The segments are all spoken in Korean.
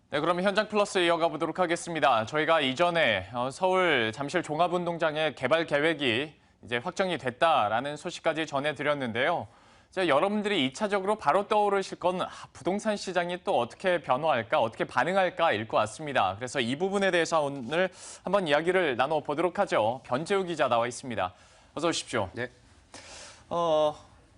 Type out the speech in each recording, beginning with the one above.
네, 그럼 현장 플러스 이어가 보도록 하겠습니다. 저희가 이전에 서울 잠실 종합운동장의 개발 계획이 이제 확정이 됐다라는 소식까지 전해드렸는데요. 이제 여러분들이 2차적으로 바로 떠오르실 건 부동산 시장이 또 어떻게 변화할까, 어떻게 반응할까일 것 같습니다. 그래서 이 부분에 대해서 오늘 한번 이야기를 나눠보도록 하죠. 변재우 기자 나와 있습니다. 어서 오십시오. 네.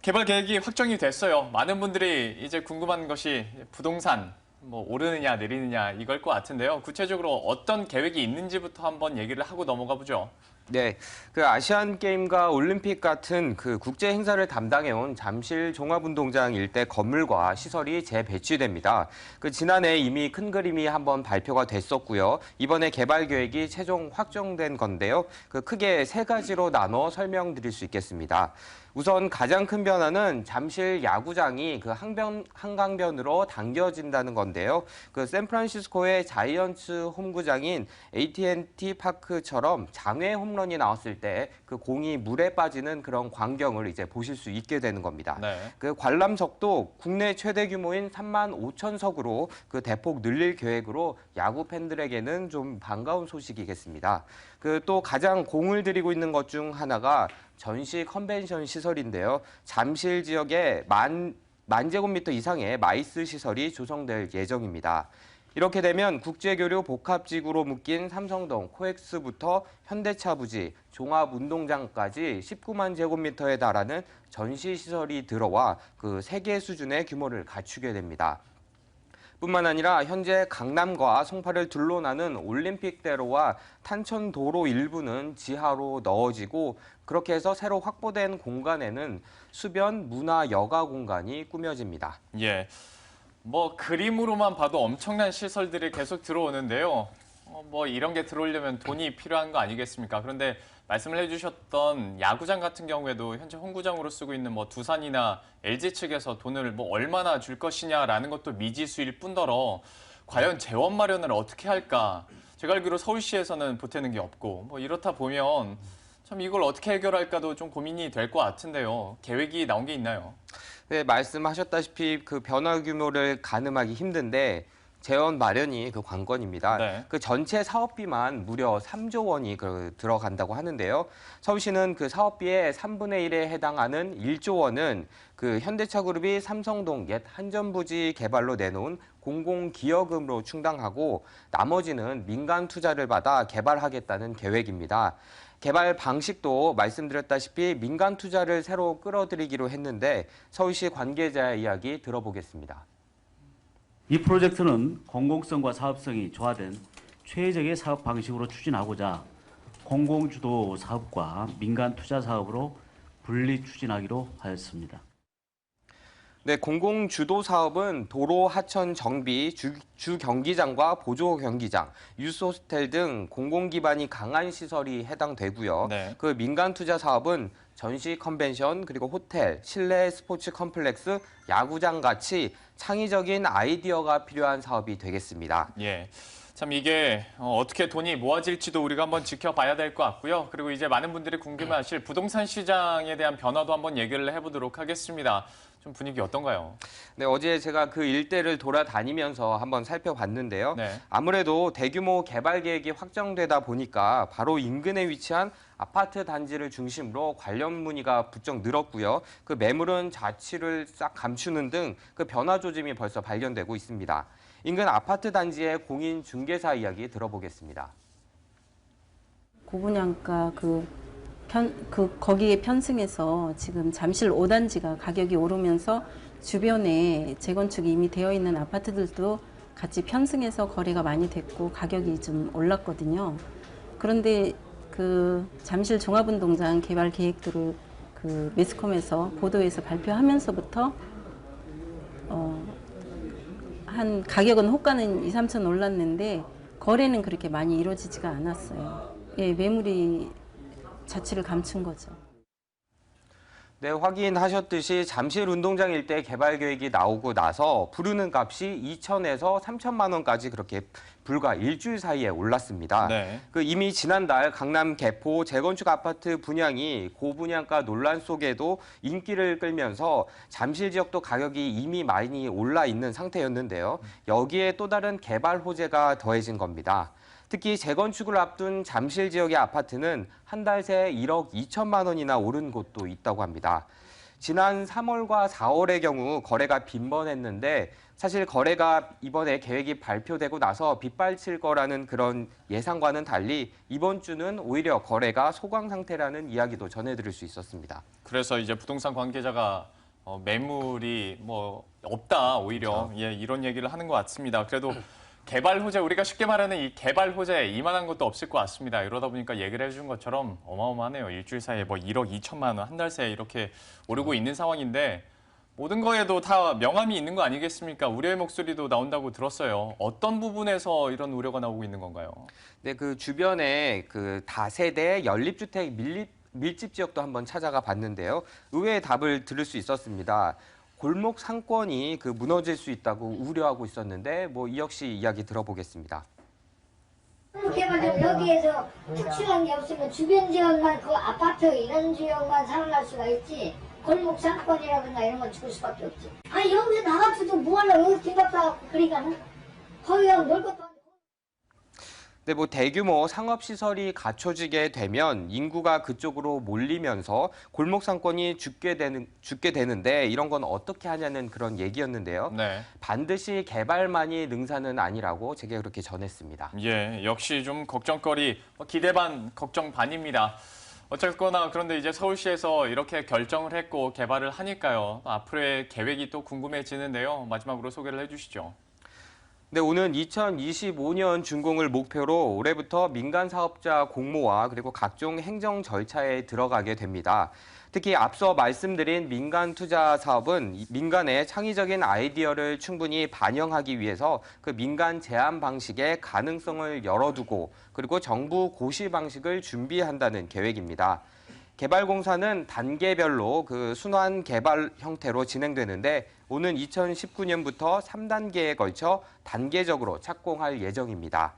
개발 계획이 확정이 됐어요. 많은 분들이 이제 궁금한 것이 부동산, 뭐 오르느냐 내리느냐 이걸 것 같은데요. 구체적으로 어떤 계획이 있는지부터 한번 얘기를 하고 넘어가 보죠. 네, 그 아시안 게임과 올림픽 같은 그 국제 행사를 담당해온 잠실 종합운동장 일대 건물과 시설이 재배치됩니다. 그 지난해 이미 큰 그림이 한번 발표가 됐었고요. 이번에 개발 계획이 최종 확정된 건데요. 그 크게 세 가지로 나눠 설명드릴 수 있겠습니다. 우선 가장 큰 변화는 잠실 야구장이 그 한강변으로 당겨진다는 건데요. 그 샌프란시스코의 자이언츠 홈구장인 AT&T 파크처럼 장외 홈런이 나왔을 때 그 공이 물에 빠지는 그런 광경을 이제 보실 수 있게 되는 겁니다. 네. 그 관람석도 국내 최대 규모인 35,000석으로 그 대폭 늘릴 계획으로 야구 팬들에게는 좀 반가운 소식이겠습니다. 그 또 가장 공을 들이고 있는 것 중 하나가 전시 컨벤션 시설인데요. 잠실 지역에 만 제곱미터 이상의 마이스 시설이 조성될 예정입니다. 이렇게 되면 국제교류 복합지구로 묶인 삼성동 코엑스부터 현대차 부지, 종합운동장까지 19만 제곱미터에 달하는 전시시설이 들어와 그 세계 수준의 규모를 갖추게 됩니다. 뿐만 아니라 현재 강남과 송파를 둘러나는 올림픽대로와 탄천도로 일부는 지하로 넣어지고 그렇게 해서 새로 확보된 공간에는 수변, 문화, 여가 공간이 꾸며집니다. 예. 뭐 그림으로만 봐도 엄청난 시설들이 계속 들어오는데요. 뭐 이런 게 들어오려면 돈이 필요한 거 아니겠습니까? 그런데 말씀을 해주셨던 야구장 같은 경우에도 현재 홈구장으로 쓰고 있는 뭐 두산이나 LG 측에서 돈을 뭐 얼마나 줄 것이냐라는 것도 미지수일 뿐더러 과연 재원 마련을 어떻게 할까? 제가 알기로 서울시에서는 보태는 게 없고 뭐 이렇다 보면 참 이걸 어떻게 해결할까도 좀 고민이 될 것 같은데요. 계획이 나온 게 있나요? 네, 말씀하셨다시피 그 변화 규모를 가늠하기 힘든데 재원 마련이 그 관건입니다. 네. 그 전체 사업비만 무려 3조 원이 들어간다고 하는데요. 서울시는 그 사업비의 3분의 1에 해당하는 1조 원은 그 현대차그룹이 삼성동 옛 한전부지 개발로 내놓은 공공기여금으로 충당하고 나머지는 민간 투자를 받아 개발하겠다는 계획입니다. 개발 방식도 말씀드렸다시피 민간 투자를 새로 끌어들이기로 했는데 서울시 관계자의 이야기 들어보겠습니다. 이 프로젝트는 공공성과 사업성이 조화된 최적의 사업 방식으로 추진하고자 공공주도 사업과 민간 투자 사업으로 분리 추진하기로 하였습니다. 네, 공공주도 사업은 도로 하천 정비, 주 경기장과 보조 경기장, 유스 호스텔 등 공공 기반이 강한 시설이 해당되고요. 네. 그 민간 투자 사업은 전시 컨벤션, 그리고 호텔, 실내 스포츠 컴플렉스, 야구장 같이 창의적인 아이디어가 필요한 사업이 되겠습니다. 예. 참 이게 어떻게 돈이 모아질지도 우리가 한번 지켜봐야 될 것 같고요. 그리고 이제 많은 분들이 궁금해하실 부동산 시장에 대한 변화도 한번 얘기를 해보도록 하겠습니다. 좀 분위기 어떤가요? 네, 어제 제가 그 일대를 돌아다니면서 한번 살펴봤는데요. 네. 아무래도 대규모 개발 계획이 확정되다 보니까 바로 인근에 위치한 아파트 단지를 중심으로 관련 문의가 부쩍 늘었고요. 그 매물은 자취를 싹 감추는 등 그 변화 조짐이 벌써 발견되고 있습니다. 인근 아파트 단지의 공인 중개사 이야기 들어보겠습니다. 고분양가 거기에 편승해서 지금 잠실 5단지가 가격이 오르면서 주변에 재건축이 이미 되어 있는 아파트들도 같이 편승해서 거래가 많이 됐고 가격이 좀 올랐거든요. 그런데 그 잠실 종합운동장 개발 계획들을 그 매스컴에서 보도에서 발표하면서부터 한 가격은 호가는 2, 3천 올랐는데 거래는 그렇게 많이 이루어지지가 않았어요. 예, 매물이 자취를 감춘 거죠. 네, 확인하셨듯이 잠실 운동장 일대 개발 계획이 나오고 나서 부르는 값이 2천에서 3천만 원까지 그렇게 불과 일주일 사이에 올랐습니다. 네. 이미 지난달 강남 개포 재건축 아파트 분양이 고분양가 논란 속에도 인기를 끌면서 잠실 지역도 가격이 이미 많이 올라 있는 상태였는데요. 여기에 또 다른 개발 호재가 더해진 겁니다. 특히 재건축을 앞둔 잠실 지역의 아파트는 한 달 새 1억 2천만 원이나 오른 곳도 있다고 합니다. 지난 3월과 4월의 경우 거래가 빈번했는데 사실 거래가 이번에 계획이 발표되고 나서 빗발칠 거라는 그런 예상과는 달리 이번 주는 오히려 거래가 소강 상태라는 이야기도 전해드릴 수 있었습니다. 그래서 이제 부동산 관계자가 매물이 뭐 없다 오히려 그렇죠. 예, 이런 얘기를 하는 것 같습니다. 그래도 개발 호재 우리가 쉽게 말하는 이 개발 호재 이만한 것도 없을 것 같습니다. 이러다 보니까 얘기를 해준 것처럼 어마어마하네요. 일주일 사이에 뭐 1억 2천만 원 한 달 새에 이렇게 오르고 있는 상황인데 모든 거에도 다 명암이 있는 거 아니겠습니까? 우려의 목소리도 나온다고 들었어요. 어떤 부분에서 이런 우려가 나오고 있는 건가요? 네, 그 주변에 그 다세대 연립주택 밀집 지역도 한번 찾아가 봤는데요. 의외의 답을 들을 수 있었습니다. 골목 상권이 무너질 수 있다고 우려하고 있었는데 뭐 이 역시 이야기 들어보겠습니다. 개발되면 여기에서 특출한 게 없으면 주변 지역만 그 아파트 이런 지역만 살아날 수가 있지 골목 상권이라든가 이런 건 죽을 수밖에 없지. 아니 여기서 나가서도 뭐 하려고 여기 김밥 사갖고 그러니까는 거기 가서 놀 것도 아니고. 네, 뭐 대규모 상업시설이 갖춰지게 되면 인구가 그쪽으로 몰리면서 골목 상권이 죽게 되는데 이런 건 어떻게 하냐는 그런 얘기였는데요. 네. 반드시 개발만이 능사는 아니라고 제게 그렇게 전했습니다. 예, 역시 좀 걱정거리, 기대 반, 걱정 반입니다. 어쨌거나 그런데 이제 서울시에서 이렇게 결정을 했고 개발을 하니까요. 앞으로의 계획이 또 궁금해지는데요. 마지막으로 소개를 해주시죠. 네, 오는 2025년 준공을 목표로 올해부터 민간 사업자 공모와 그리고 각종 행정 절차에 들어가게 됩니다. 특히 앞서 말씀드린 민간 투자 사업은 민간의 창의적인 아이디어를 충분히 반영하기 위해서 그 민간 제한 방식의 가능성을 열어두고 그리고 정부 고시 방식을 준비한다는 계획입니다. 개발공사는 단계별로 순환 개발 형태로 진행되는데 오는 2019년부터 3단계에 걸쳐 단계적으로 착공할 예정입니다.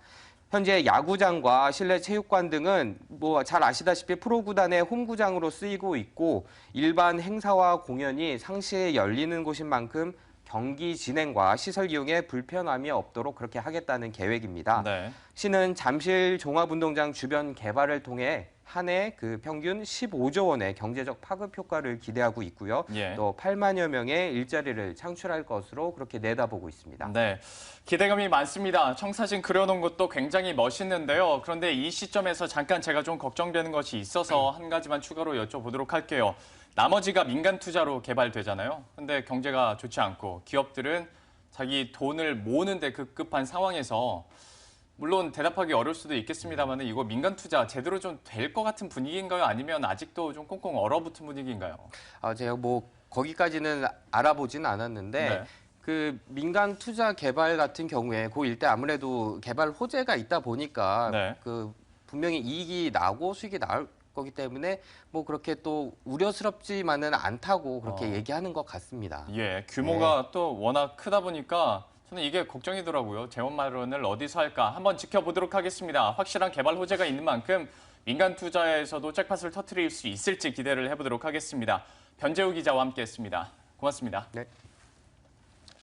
현재 야구장과 실내 체육관 등은 뭐 잘 아시다시피 프로구단의 홈구장으로 쓰이고 있고 일반 행사와 공연이 상시에 열리는 곳인 만큼 경기 진행과 시설 이용에 불편함이 없도록 그렇게 하겠다는 계획입니다. 네. 시는 잠실 종합운동장 주변 개발을 통해 한 해 평균 15조 원의 경제적 파급 효과를 기대하고 있고요. 예. 또 8만여 명의 일자리를 창출할 것으로 그렇게 내다보고 있습니다. 네, 기대감이 많습니다. 청사진 그려놓은 것도 굉장히 멋있는데요. 그런데 이 시점에서 잠깐 제가 좀 걱정되는 것이 있어서 한 가지만 추가로 여쭤보도록 할게요. 나머지가 민간 투자로 개발되잖아요. 근데 경제가 좋지 않고 기업들은 자기 돈을 모으는데 급급한 상황에서 물론 대답하기 어려울 수도 있겠습니다만 이거 민간 투자 제대로 좀 될 것 같은 분위기인가요? 아니면 아직도 좀 꽁꽁 얼어붙은 분위기인가요? 제가 뭐 거기까지는 알아보진 않았는데 네. 민간 투자 개발 같은 경우에 그 일대 아무래도 개발 호재가 있다 보니까 네. 분명히 이익이 나고 수익이 나올 거기 때문에 뭐 그렇게 또 우려스럽지만은 않다고 그렇게 얘기하는 것 같습니다. 예, 규모가 또 워낙 크다 보니까 저는 이게 걱정이더라고요. 재원 마련을 어디서 할까? 한번 지켜보도록 하겠습니다. 확실한 개발 호재가 있는 만큼 민간 투자에서도 잭팟을 터뜨릴 수 있을지 기대를 해보도록 하겠습니다. 변재우 기자와 함께했습니다. 고맙습니다. 네.